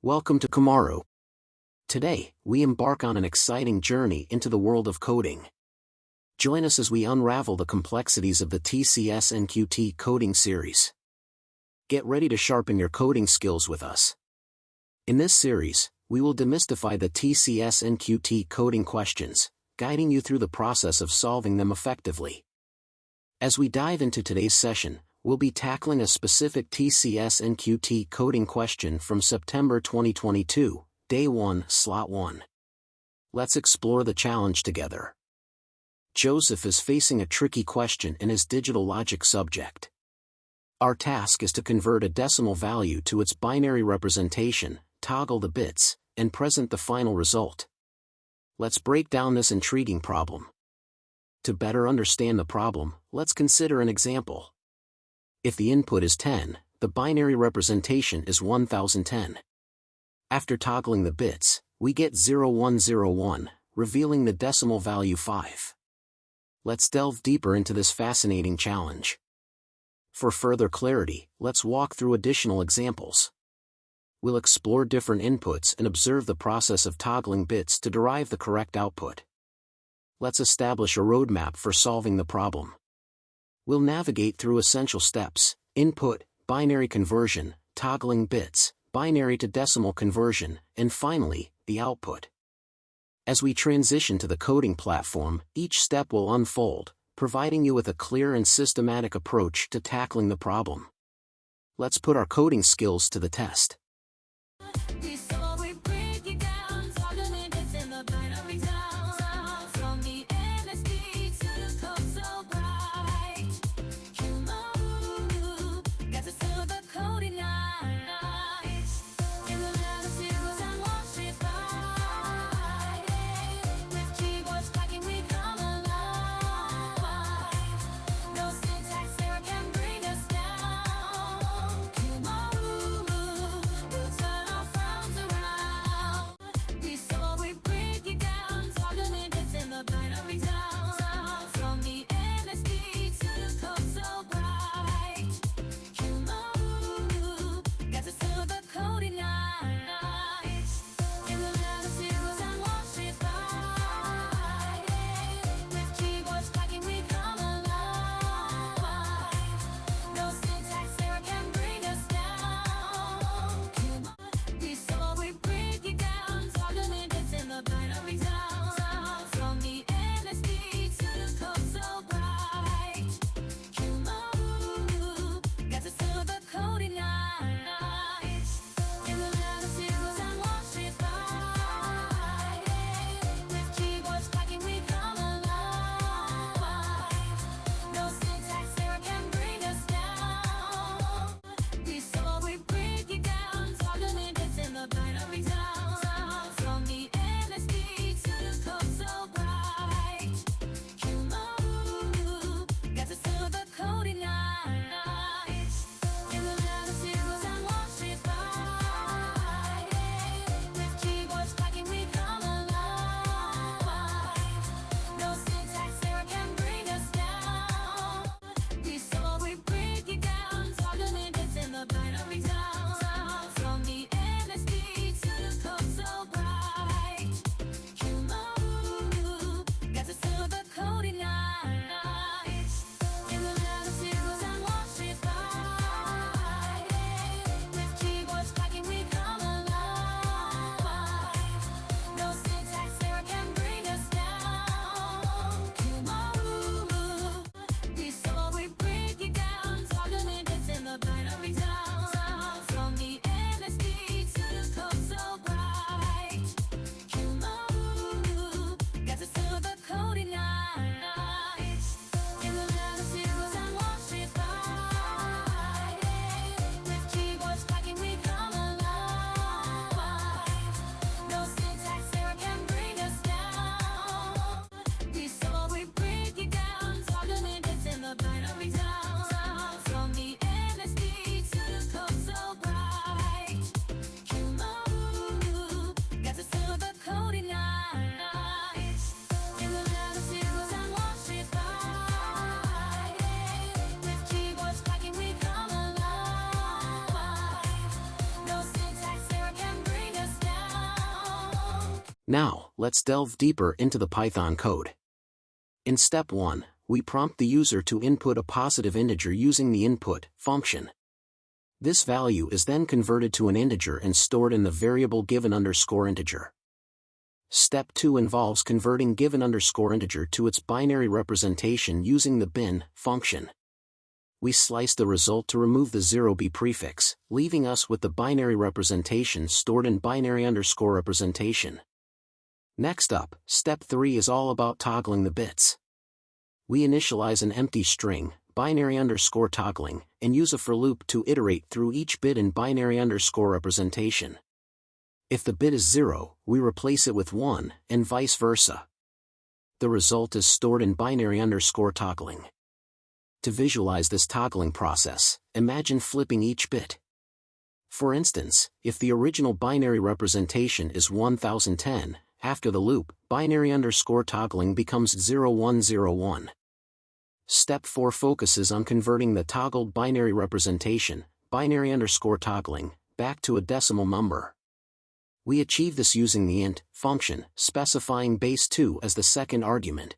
Welcome to Kumaruuu. Today, we embark on an exciting journey into the world of coding. Join us as we unravel the complexities of the TCS NQT Coding Series. Get ready to sharpen your coding skills with us. In this series, we will demystify the TCS NQT coding questions, guiding you through the process of solving them effectively. As we dive into today's session, we'll be tackling a specific TCS NQT coding question from September 2022, Day 1, Slot 1. Let's explore the challenge together. Joseph is facing a tricky question in his digital logic subject. Our task is to convert a decimal value to its binary representation, toggle the bits, and present the final result. Let's break down this intriguing problem. To better understand the problem, let's consider an example. If the input is 10, the binary representation is 1010. After toggling the bits, we get 0101, revealing the decimal value 5. Let's delve deeper into this fascinating challenge. For further clarity, let's walk through additional examples. We'll explore different inputs and observe the process of toggling bits to derive the correct output. Let's establish a roadmap for solving the problem. We'll navigate through essential steps: input, binary conversion, toggling bits, binary to decimal conversion, and finally, the output. As we transition to the coding platform, each step will unfold, providing you with a clear and systematic approach to tackling the problem. Let's put our coding skills to the test. Now, let's delve deeper into the Python code. In step 1, we prompt the user to input a positive integer using the input function. This value is then converted to an integer and stored in the variable given_integer. Step 2 involves converting given_integer to its binary representation using the bin function. We slice the result to remove the 0b prefix, leaving us with the binary representation stored in binary_representation. Next up, step 3 is all about toggling the bits. We initialize an empty string, binary_toggling, and use a for loop to iterate through each bit in binary_representation. If the bit is 0, we replace it with 1, and vice versa. The result is stored in binary_toggling. To visualize this toggling process, imagine flipping each bit. For instance, if the original binary representation is 1010, after the loop, binary_toggling becomes 0101. Step 4 focuses on converting the toggled binary representation, binary_toggling, back to a decimal number. We achieve this using the int function, specifying base 2 as the second argument.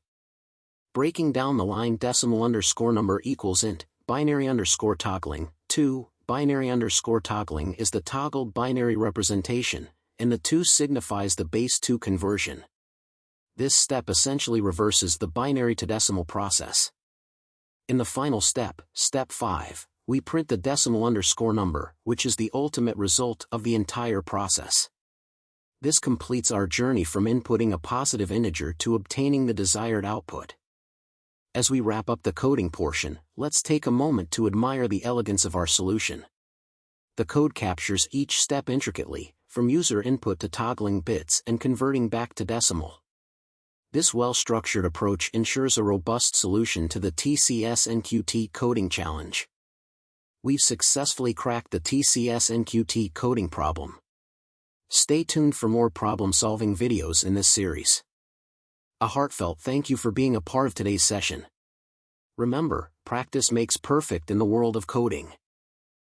Breaking down the line decimal_number equals int, binary_toggling, 2, binary_toggling is the toggled binary representation, and the 2 signifies the base 2 conversion. This step essentially reverses the binary to decimal process. In the final step, step 5, we print the decimal_number, which is the ultimate result of the entire process. This completes our journey from inputting a positive integer to obtaining the desired output. As we wrap up the coding portion, let's take a moment to admire the elegance of our solution. The code captures each step intricately, from user input to toggling bits and converting back to decimal. This well-structured approach ensures a robust solution to the TCS NQT Coding Challenge. We've successfully cracked the TCS NQT coding problem. Stay tuned for more problem-solving videos in this series. A heartfelt thank you for being a part of today's session. Remember, practice makes perfect in the world of coding.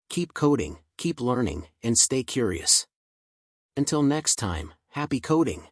Keep coding, keep learning, and stay curious. Until next time, happy coding!